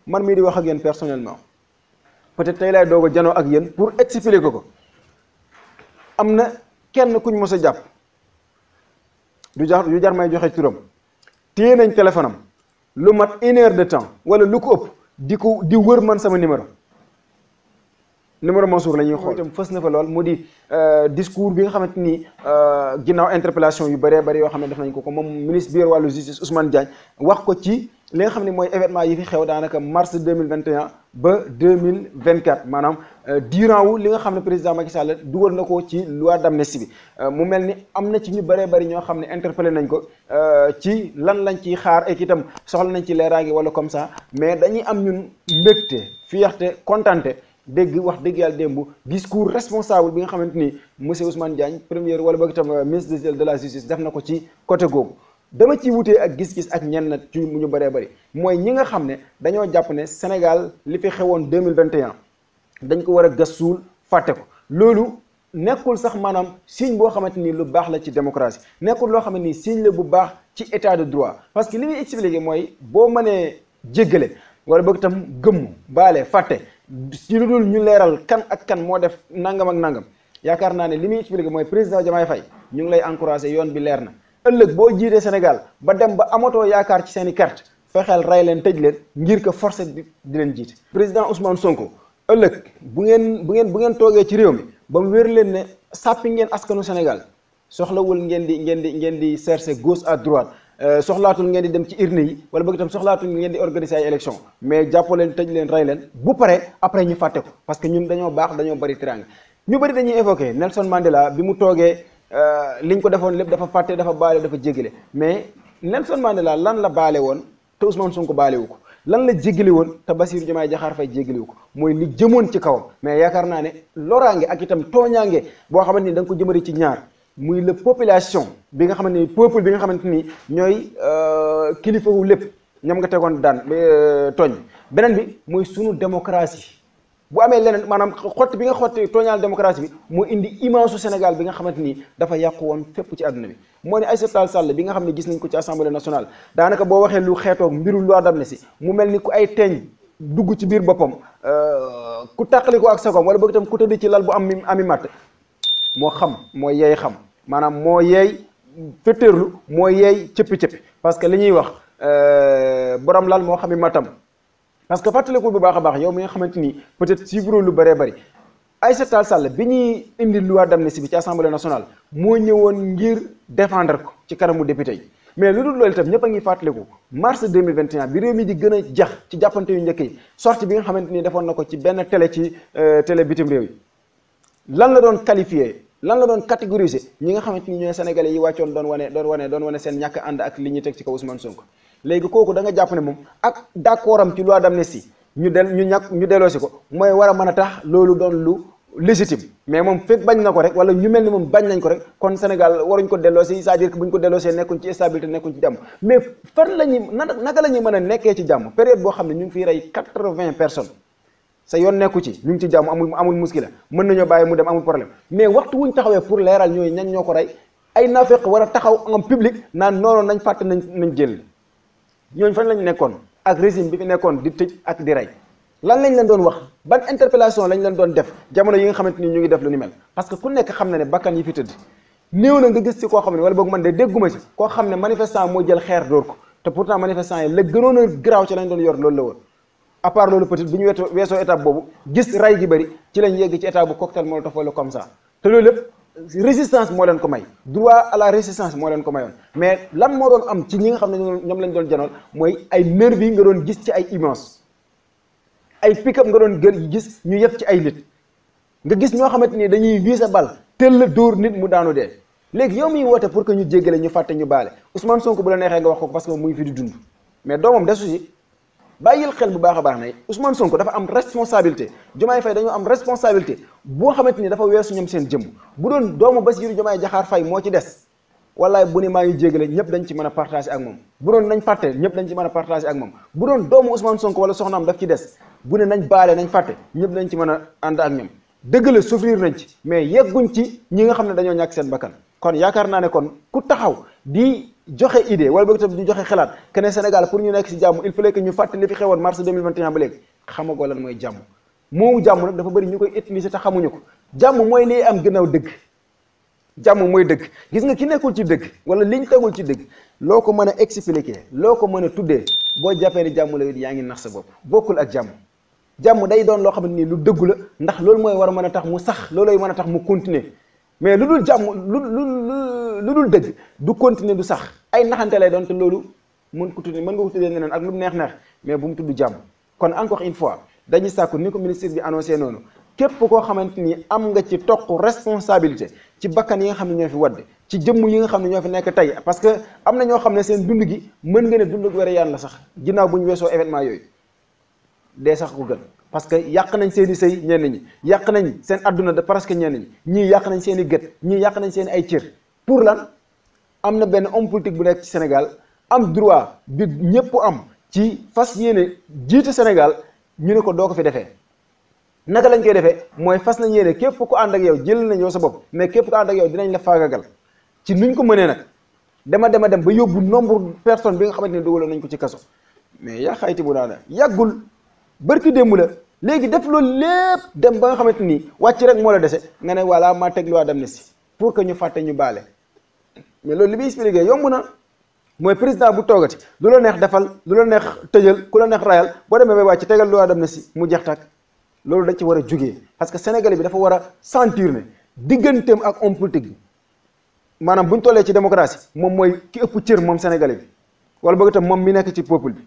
man mii di wax ak yéen personnellement peut-être tey laay doog a janoo ak yéen pour expliquer ko am na kenn kuñ mos a jàpp du jar may joxe turam téye nañ téléphone am lu mat 1 heure de temps wala lu ko ëpp di wër man sama numéro Mansour la ñuy xool itam fës na fa lool mu di discours bi nga xamante ni ginnaaw interpellation yu bëree bëri yoo xam ne def nañ ko moom ministre bi yor wàllu justice Ousmane Diagne wax ko ci li nga xam ne mooy événement yi fi xew daanaka mars 2021 ba 2024 maanaam durant wu li nga xam ne président Macky Sall dugal na ko ci loi d'amnistie bi mu mel ni am na ci ñu bëree bëri ñoo xam ne interpellé nañ ko ci lan lañ ciy xaar ak itam soxla nañ ci leeraange wala comme ça mais dañuy am ñun mbégte fierté contenté dégg wax dëgg yàlla démb discours responsable bi nga xamante ni monsieur Ousmane Diagne premier wala boog itam ministre de la justice def na ko ci côté googu dama ciy wutee ak gis-gis ak ñenn ci mu ñu bëree bëri mooy ñi nga xam ne dañoo jàpp ne Sénégal li fi xewoon 2021 dañ ko war a gas suul fàtte ko loolu nekkul sax maanaam signe boo xamante ni lu baax la ci démocratie nekkul loo xamante ni signe la bu baax ci état de droit parce que li muy expliqué mooy boo mënee jéggale wala boog itam gëmm baale fàtte ci lu dul ñu leeral kan ak kan moo def nangam ak nangam yaakaar naa ne li muy expliqué mooy président Diomaye Faye ñu ngi lay encouragé yoon bi leer na ëllëg boo jiitee Sénégal ba dem ba amatoo yaakaar ci seen i carte fexeel rey leen tëj leen ngir ko forcé di leen jiite. président Ousmane Sonko ëllëg bu ngeen toogee ci réew mi ba mu wér leen ne sàppi ngeen askanu Sénégal soxlawul ngeen di chercher gauche à droite. soxlaatul ngeen di dem ci urne yi wala bëgg itam soxlaatul ngeen di organiser ay élection mais jàppoo leen tëj leen rey leen bu pare après ñu fàtte ko parce que ñun dañoo baax dañoo bari tiraanga ñu bari dañuy évoquer Nelson Mandela bi mu toogee liñ ko defoon lépp dafa fàtte dafa baale dafa jéggale mais Nelson Mandela lan la baale woon te Ousmane Sonko baalewu ko lan la jéggale woon te Bassirou Diomaye Diakhar Faye jéggalewu ko mooy li jëmoon ci kawam mais yaakaar naa ne loraange ak itam tooñaange boo xamante ni da nga ko jëmari ci ñaar muy la population bi nga xamante ni peuple bi nga xamante ni ñooy kilifa wu lépp ñoom nga tegoon daan tooñ beneen bi mooy sunu démocratie bu amee leneen maanaam xotti bi nga xotti tooñaal démocratie bi moo indi image su Sénégal bi nga xamante ni dafa yàqu woon fépp ci àdduna bi moo ne Aïssata Tall Sall bi nga xam ne gis nañ ko ci assemblée nationale daanaka boo waxee lu xeetoog mbiru loi d'amnistie mu mel ni ku ay teeñ dugg ci biir boppam ku tàqali ko ak sagoom wala boog itam ku tëdd ci lal bu ami matt moo xam mooy yeey xam maanaam moo yeey féttéerlu moo yeey cëppi-cëppi parce que li ñuy wax borom lal moo xami matam parce que fàttalikul bu baax a baax yow mi nga xamante ni peut-être suivre lu bëree bëri Aïssata Tall Sall bi ñuy indi loi d'amnistie bi ci assemblée nationale moo ñëwoon ngir défendre ko ci kanamu député yi mais lu dul loolu itam ñëpp a ngi fàttaliku mars 2021 bi réew mi di gën a jax ci jàppante yu njëkk yi sortie bi nga xamante ni defoon na ko ci benn télé ci télé bitim réew yi lan la doon qualifié lan la doon catégoriser ñi nga xamante ni ñooy sénégalais yi wàccoon doon wane seen ñàkk ànd ak li ñuy teg ci kaw Ousmane Sonko léegi kooku da nga jàpp ne moom ak d'accord am ci loi d'amnistie ñu delloosi ko mooy war a mën a tax loolu doon lu légitime mais moom fekk bañ na ko rek wala ñu mel ni moom bañ nañ ko rek kon Sénégal waruñ ko delloosi c'est-à-dire que buñ ko delloosee nekkuñ ci stabilité nekkuñ ci jàmm mais fan la ñuy naka la ñuy mën a nekkee ci jàmm période boo xam ne ñu ngi fiy rey 80 personnes sa yoon nekku ci ñu ngi ci jàmm amul muskila mën nañoo bàyyi mu dem amul problème mais waxtu wuñ taxawee pour leeral ñooy ñan ñoo ko rey ay naafeq war a taxaw en public naan noonu nañ fàtte nañ jël ñooñu fan lañ nekkoon ak régime bi fi nekkoon di tëj ak di rey lan lañ leen doon wax ban interpellation lañ leen doon def jamono yi nga xamante ni ñu ngi def lu ni mel parce que ku nekk xam na ne bakkan yi fi tëdd néew na nga gis ci koo xam ne wala boog man de dégguma ci koo xam ne manifestant moo jël xeer dóor ko te pourtant manifestant yi la gënoon a garaaw ci lañ doon yor loolu la woon à part loolu peut-être bu ñu weesoo étape boobu gis ray gi bëri ci lañ yegg ci étape bu cocktail molotov wala comme ça te loolu lépp résistance moo leen ko may droit à la résistance moo leen ko mayoon mais lan moo doon am ci ñi nga xam ne ñoom lañ doon janool mooy ay nervi nga doon gis ci ay immense ay pick-up nga doon gis ñu yëpp ci ay nit nga gis ñoo xamante ni dañuy viser bal teel la dóor nit mu daanu dee léegi yow miy woote pour que ñu jéggale ñu fàtte ñu baale Ousmane Sonko bu la neexee nga wax ko parce que muy fi di dund mais doomam desu si bàyyil xel bu baax a baax ne Ousmane Sonko dafa am responsabilité Diomaye Faye dañoo am responsabilité boo xamante ni dafa weesu ñoom seen jëmm bu doon doomu Bassirou Diomaye Diakhar Faye moo ci des wallaay bu ne maa ngi jéggale ñëpp dañ ci mën a partager ak moom bu doon nañ fàtte ñëpp dañ ci mën a partager ak moom bu doon doomu Ousmane Sonko wala soxnaam daf ci des bu ne nañ baale nañ fàtte ñëpp dañ ci mën a ànd ak ñoom dëgg la souffrir nañ ci mais yegguñ ci ñi nga xam ne dañoo ñàkk seen bakkan kon yaakaar naa ne kon ku taxaw di joxe idée wala boog itam ñu joxe xalaat que ne Sénégal pour ñu nekk si jàmm il fallait que ñu fàttali li fi xewoon mars 2021 ba léegi xamagoo lan mooy jàmm. moomu jàmm nag dafa bëri ñu koy utiliser te xamuñu ko jàmm mooy liy am gannaaw dëgg. jàmm mooy dëgg gis nga ki nekkul ci dëgg wala liñ tegul ci dëgg loo ko mën a expliquer loo ko mën a tuddee boo jàppee ni jàmm la it yaa ngi nax sa bopp bokkul ak jàmm. jàmm day doon loo xam ne nii lu dëggu la ndax loolu mooy war a mën a tax mu sax loolooy mën a tax mu continuer mais lu dul jàmm lu dul dëgg du continuer du sax ay naxante lay doon te loolu mën ko tuddee mën nga ko tuddee neneen ak lu mu neex mais bu mu tudd jàmm. kon encore une fois dañuy sàkku ni ko ministre bi annoncé noonu képp koo xamante ni am nga ci toq responsabilité ci bakkan yi nga xam ne ñoo fi wadd ci jëmm yi nga xam ne ñoo fi nekk tey parce que am na ñoo xam ne seen dund gi mën nga ne dund gu wér yaan la sax ginnaaw bu ñu weesoo événement yooyu dee sax ko gën parce que yàq nañ seen i sëy ñenn ñi yàq nañ seen adduna de presque ñenn ñi ñii yàq nañ seen i gët ñii yàq nañ seen i ay cër pour lan am na benn homme politique bu nekk ci Sénégal am droit bi ñëpp am ci fas yéene jiite Sénégal ñu ne ko doo ko fi defee naka lañ koy defee mooy fas nañ yéene képp ku ànd ak yow jël nañ yow sa bopp mais képp ku ànd ak yow dinañ la faagagal ci nuñ ko mënee nag dem ba yóbbu nombre personne bi nga xamante ne dugaloon nañ ko ci kaso mais yaa xayti bu daana yàggul bërki démb la léegi def loolu lépp dem ba nga xamante ni wàcc rek moo la dese nga ne voilà maa teg loi d'amnistie pour que ñu fàtte ñu baale mais loolu li muy expliqué yomb na mooy président bu toogati lu la neex defal lu la neex tëjal ku la neex rayal boo demee bay wàcc tegal loi d'amnistie mu jeex tàkk loolu dañ ci war a jógee parce que sénégalais bi dafa war a sentir ne digganteem ak homme politique bi maanaam bu ñu tollee ci démocratie moom mooy ki ëpp cër moom sénégalais bi wala boog itam moom mi nekk ci peuple bi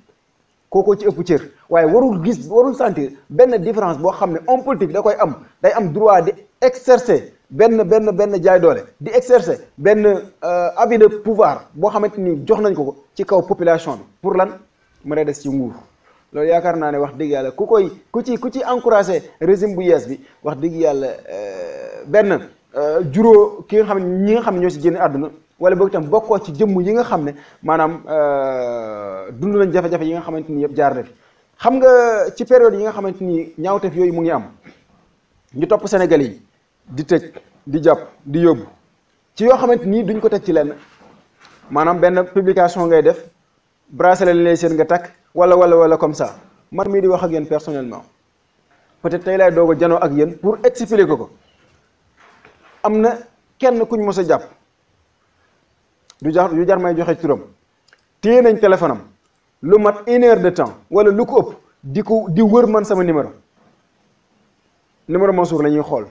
kookoo ci ëpp cër waaye warul sentir benn différence boo xam ne homme politique da koy am day am droit di exercer benn jaay doole di exercer benn abus de pouvoir boo xamante ni jox nañ ko ci kaw population bi pour lan mën a des ci nguur loolu yaakaar naa ne wax dëgg yàlla ku ci encouragé régime bu yees bi wax dëgg yàlla benn juróo ki nga xam ne ñi nga xam ne ñoo si génn àdduna wala boog itam bokkoo ci jëmm yi nga xam ne maanaam dund nañ jafe-jafe yi nga xamante ni yëpp jaar na fi xam nga ci période yi nga xamante ni ñaawteef yooyu mu ngi am ñu topp Sénégalais yi di tëj di jàpp di yóbbu ci yoo xamante ni duñ ko teg ci lenn maanaam benn publication ngay def bracelet lay seen nga takk wala comme ça man mii di wax ak yéen personnellement peut-être tey laay doog a janoo ak yéen pour expliquer ko am na kenn kuñ mos a jàpp du jar may joxe turam téye nañ téléphone am lu mat 1 heure de temps wala lu ko ëpp di wër man sama numéro Mansour la ñuy xool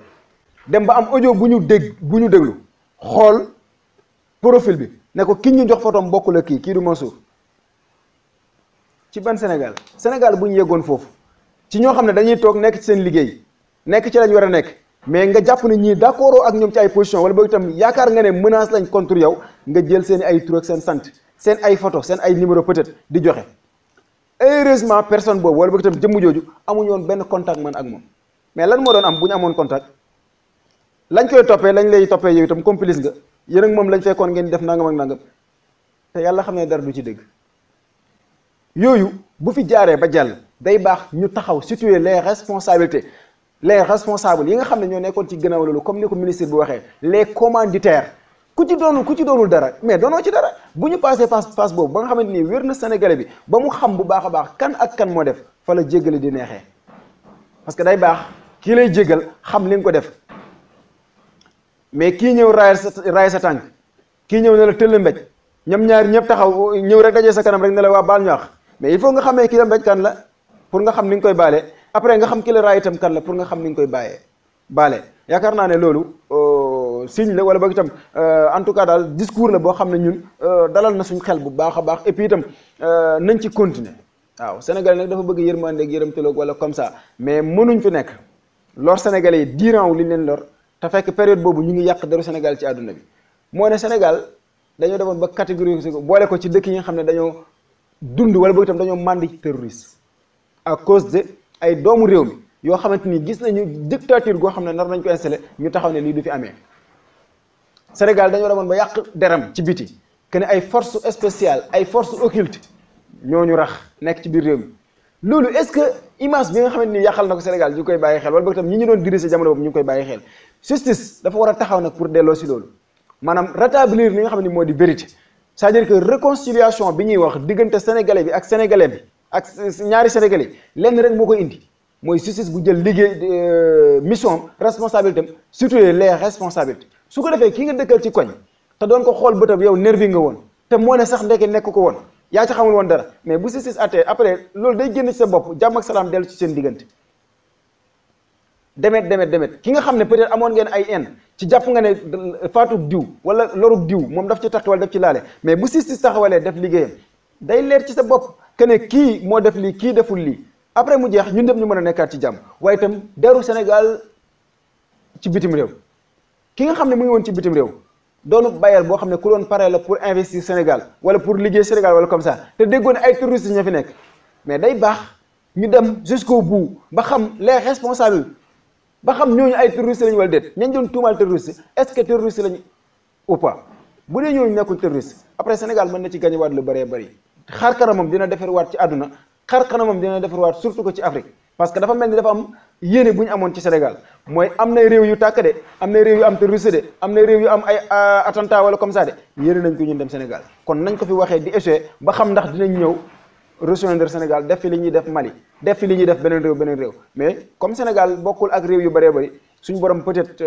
dem ba am audio bu ñu déglu xool profil bi ne ko ki ñu jox photom bokku la kii du Mansour ci ban Sénégal bu ñu yeggoon foofu ci ñoo xam ne dañuy toog nekk ci seen liggéey nekk ci lañ war a nekk mais nga jàpp ne ñii d'accord ak ñoom ci ay position wala boog itam yaakaar nga ne menace lañ contre yow nga jël seen ay tur ak seen sant seen ay photo seen ay numéro peut-être di joxe heureusement personne boobu wala boog itam jëmm jooju amuñu woon benn contact man ak moom mais lan moo doon am bu ñu amoon contact lañ koy toppee lañ lay toppee yow itam complice nga yéen ak moom lañ fekkoon ngeen di def nangam ak nangam te yàlla xam ne dara du ci dégg yooyu bu fi jaaree ba jàll day baax ñu taxaw situer les responsabilités les responsables yi nga xam ne ñoo nekkoon ci gannaaw loolu comme ni ko ministre bi waxee les commanditaires ku ci doonul dara mais doonoo ci dara bu ñu passé passe boobu ba nga xamante ni wér na sénégalais bi ba mu xam bu baax a baax kan ak kan moo def fa la jéggale di neexee parce que day baax kii lay jéggal xam li nga ko def mais kii ñëw raay sa tànk kii ñëw ne la tëll mbéj ñoom ñaar ñëpp taxaw ñëw rek dajee sa kanam rek ne la waa baal ñu wax mais il faut nga xamee kii la mbéj kan la pour nga xam ni nga koy baale après nga xam ki la raay itam kan la pour nga xam ni nga koy baale yaakaar naa ne loolu signe la wala boog itam en tout cas daal discours la boo xam ne ñun dalal na suñ xel bu baax a baax et puis itam nañ ci continuer waaw Sénégal nag dafa bëgg yërmande ak yërëmtaloog wala comme ça mais mënuñ fi nekk lor Sénégalais yi diiran wu li leen lor te fekk période boobu ñu ngi yàq deru Sénégal ci àdduna bi moo ne Sénégal dañoo defoon ba catégorie boole ko ci dëkk yi nga xam ne dañoo dund wala boog itam dañoo màndi ci terroriste à cause de ay doomu réew mi yoo xamante ni gis nañu dictature goo xam ne nar nañ ko installé ñu taxaw ne lii du fi amee Sénégal dañoo demoon ba yàq deram ci biti que ne ay force spéciale ay force occulte ñooñu rax nekk ci biir réew mi loolu est-ce que image bi nga xamante ni yàqal na ko Sénégal ñu ngi koy bàyyi xel wala boog itam ñi ñu doon diriger jamono boobu ñu ngi koy bàyyi xel justice dafa war a taxaw nag pour delloo si loolu maanaam rétablir li nga xam ne moo di vérité c'est-à-dire que réconciliation bi ñuy wax diggante sénégalais bi ak sénégalais bi ak ñaari sénégalais lenn rek moo koy indi mooy justice bu jël liggéey mission responsabilité am situer les responsabilités su ko defee ki nga dëkkal ci koñ te doon ko xool bëtam yow nervi nga woon te moo ne sax ndeke nekk ko woon yaa ci xamul woon dara mais bu justice attee après loolu day génn ci sa bopp jàmm ak salaam dellu ci seen diggante demet ki nga xam ne peut-être amoon ngeen ay haine ci jàpp nga ne faatug diw wala lorug diw moom daf ci takk wala daf ci laale mais bu justice taxawalee def liggéeyam day leer ci sa bopp que ne kii moo def lii kii deful lii après mu jeex ñun ñëpp ñu mën a nekkaat ci jàmm waaye itam deru Sénégal ci bitim réew ki nga xam ne mu ngi woon ci bitim réew doonu bailleur boo xam ne ku doon pare la pour investir Sénégal wala pour liggéey Sénégal wala comme ça te déggoon ay terroristes ña fi nekk mais day baax ñu dem jusqu'au bout ba xam les responsables ba xam ñooñu ay terroristes lañu wala déet ñañ doon tuumaal terroriste est-ce que terroriste lañu ou pas bu dee ñooñu nekkul terroriste après Sénégal mën na ci gagné waat lu bëree bëri xaar kanamam dina defar waat ci àdduna xaar kanamam dina defar waat surtout que ci Afrique parce que dafa mel ni dafa am yéene bu ñu amoon ci Sénégal mooy am nay réew yu tàkk de am nay réew yu am terroriste de am nay réew yu am ay attentat wala comme ça de yéene nañ ko ñun dem Sénégal kon nañ ko fi waxee di échoué ba xam ndax dinañ ñëw rejoindre Sénégal def fi li ñuy def Mali def fi li ñuy def beneen réew mais comme Sénégal bokkul ak réew yu bëree bëri suñu borom peut-être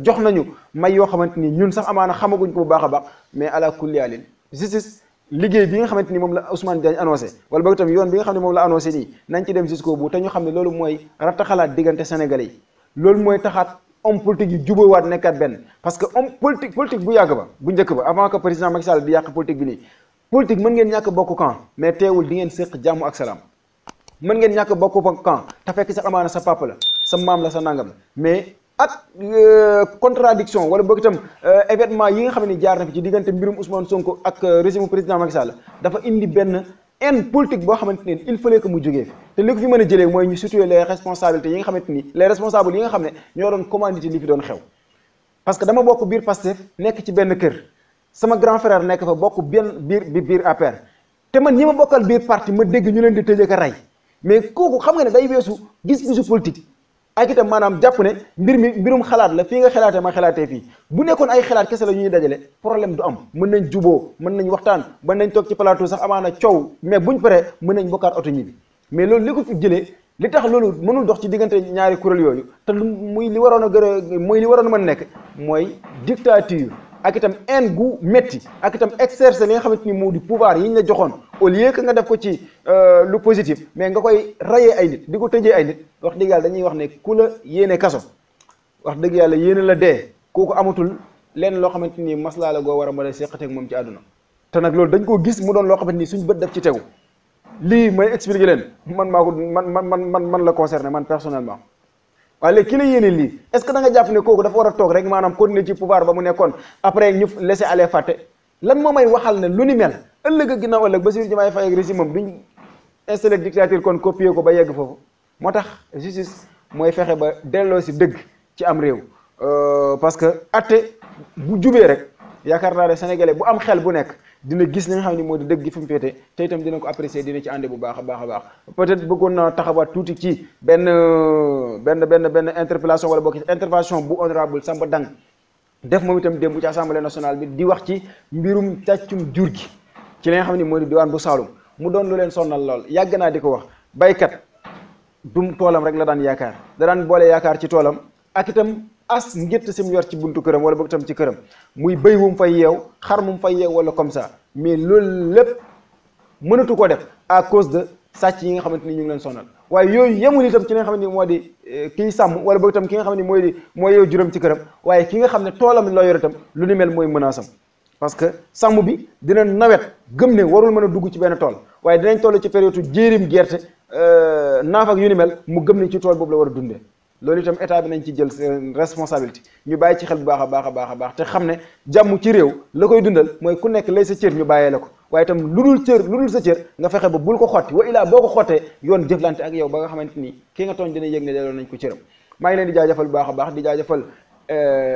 jox nañu may yoo xamante ni ñun sax amaana xamaguñ ko bu baax a baax mais ala kulli alin justice liggéey bi nga xamante ni moom la Ousmane Diagne annoncé wala boog itam yoon bi nga xam ne moom la annoncé nii nañ ci dem jusqu'au bout te ñu xam ne loolu mooy rattaxalaat diggante sénégalais yi loolu mooy taxaat homme politique yi jubóowaat nekkaat benn parce que homme politique bu yàgg ba bu njëkk ba avant que président Macky Sall di yàq politique bi nii politique mën ngeen ñàkk bokk camp mais teewul di ngeen séq jàmm ak salaam mën ngeen ñàkk bokk camp te fekk sax amaana sa papa la sa maam la sa nangam mais ak contradiction wala boog itam événement yi nga xam ne jaar na fi ci diggante mbirum Ousmane Sonko ak régime président Macky Sall dafa indi benn haine politique boo xamante ne il fallait que mu jógee fi te li ko fi mën a jëlee mooy ñu situer les responsabilités yi nga xamante ni les responsables yi nga xam ne ñoo doon commandité li fi doon xew parce que dama bokk biir Pastef nekk ci benn kër sama grand frère nekk fa bokk biir APR te man ñi ma bokkal biir parti ma dégg ñu leen di tëjee ka rey mais kooku xam nga ne day weesu gis-gisu politique ak itam maanaam jàpp ne mbirum xalaat la fii nga xalaatee ma xalaatee fii bu nekkoon ay xalaat kese la ñuy dajale problème du am mën nañ juboo mën nañ waxtaan mën nañ toog ci plateau sax amaana coow mais buñ paree mën nañ bokkaat oto ñi bi mais loolu li ko fi jëlee li tax loolu mënul dox ci diggante ñaari kuréel yooyu te muy li waroon a muy li waroon a mën nekk mooy dictature ak itam haine gu métti ak itam exercer li nga xamante ni moo di pouvoir yi ñu la joxoon au lieu que nga def ko ci lu positif mais nga koy rayee ay nit di ko tëjee ay nit wax dëgg yàlla dañuy wax ne ku la yéene kaso wax dëgg yàlla yéene la dee kooku amatul lenn loo xamante ni maslaa la goo war a mën a seqateeg moom ci àdduna te nag loolu dañ koo gis mu doon loo xamante ni suñ bët def ci tegu lii may expliquer leen man maa ko man la concerné man personnellement waaye léegi ki la yéene lii est-ce que da nga jàpp ne kooku dafa war a toog rek maanaam continuer ci pouvoir ba mu nekkoon après ñu laisser aller fàtte lan moo may waxal ne lu ni mel ëllëg ak ginnaaw ëllëg Bassirou Diomaye Faye ak régime am duñ installé dictature kon copier ko ba yegg foofu moo tax justice mooy fexe ba delloo si dëgg ci am réew parce que atte bu jubee rek yaakaar naa ne sénégalais bu am xel bu nekk dina gis li nga xam ne moo di dëgg gi fi mu féete te itam dina ko apprécier dina ci ànde bu baax a baax peut-être bëggoon na taxawaat tuuti ci benn interpellation wala bokk ci intervention bu honorable Samba Dang def moom itam démb ci assemblée nationale bi di wax ci mbirum càccum jur gi ci li nga xam ne moo di diwaan bu Saloum mu doon lu leen sonnal lool yàgg naa di ko wax baykat du toolam rek la daan yaakaar da daan boole yaakaar ci toolam ak itam as ngétt sim yor ci buntu këram wala boog itam ci këram muy béy wu mu fay yeew xar mu fay yeew wala comme ça mais loolu lépp mënatu ko def à cause de sàcc yi nga xamante ni ñu ngi leen sonal waaye yooyu yemul itam ci li nga xamante ni moo di kiy sàmm wala boog itam ki nga xam ne mooy yeew juróom ci këram waaye ki nga xam ne toolam la yor itam lu ni mel mooy menace am parce que sàmm bi dina nawet gëm ne warul mën a dugg ci benn tool waaye dinañ toll ci période jéerim gerte naaf ak yu ni mel mu gëm ne ci tool boobu la war a dundee loolu itam état bi nañ ci jël seen responsabilité ñu bàyyi ci xel bu baax a baax te xam ne jàmm ci réew la koy dundal mooy ku nekk lay sa cër ñu bàyyee la ko waaye itam lu dul sa cër nga fexe ba bul ko xotti wa ilaa boo ko xottee yoon jëflante ak yow ba nga xamante ni ki nga tooñ dina yëg ne delloo nañ ko cëram maa ngi leen di jaajëfal bu baax a baax di jaajëfal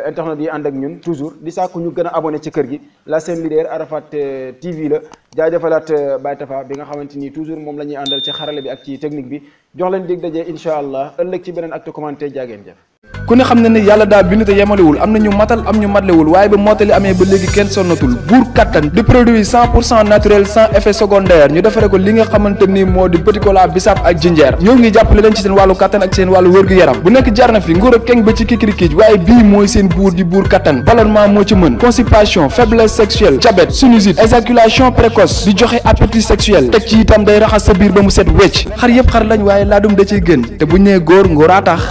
internet yi ànd ak ñun toujours di sàkku ñu gën a abonné ci kër gi la seen leader Arafat TV la jaajëfalaat Baye Tafa bi nga xamante ni toujours moom la ñuy àndal ci xarale bi ak ci technique bi jox leen dig daje incha allah ëllëg ci beneen acte commenté jaageen jëf ku ne xam ne ne yàlla daa bind te yemalewul am na ñu matal am ñu matlewul waaye ba mottali amee ba léegi kenn sonnatul buur kattan di produit 100% naturel sans effet secondaire ñu defare ko li nga xamante ni moo di petit cola bisaab ak jinjeer ñoo ngi jàppale leen ci seen wàllu kattan ak seen wàllu wërgu-yaram bu nekk jarna fi nguur ak keng ba ci kikirikiij waaye bii mooy seen buur di buur kattan ballonnement moo ci mën constipation faiblesse sexuelle diabète sinusite éjaculation précoce di joxe appétit sexuel teg ci itam day raxas sa biir ba mu set wecc xar yëpp xar lañ waaye laadum da ciy gën te bu ñu nee góor ngóoraa tax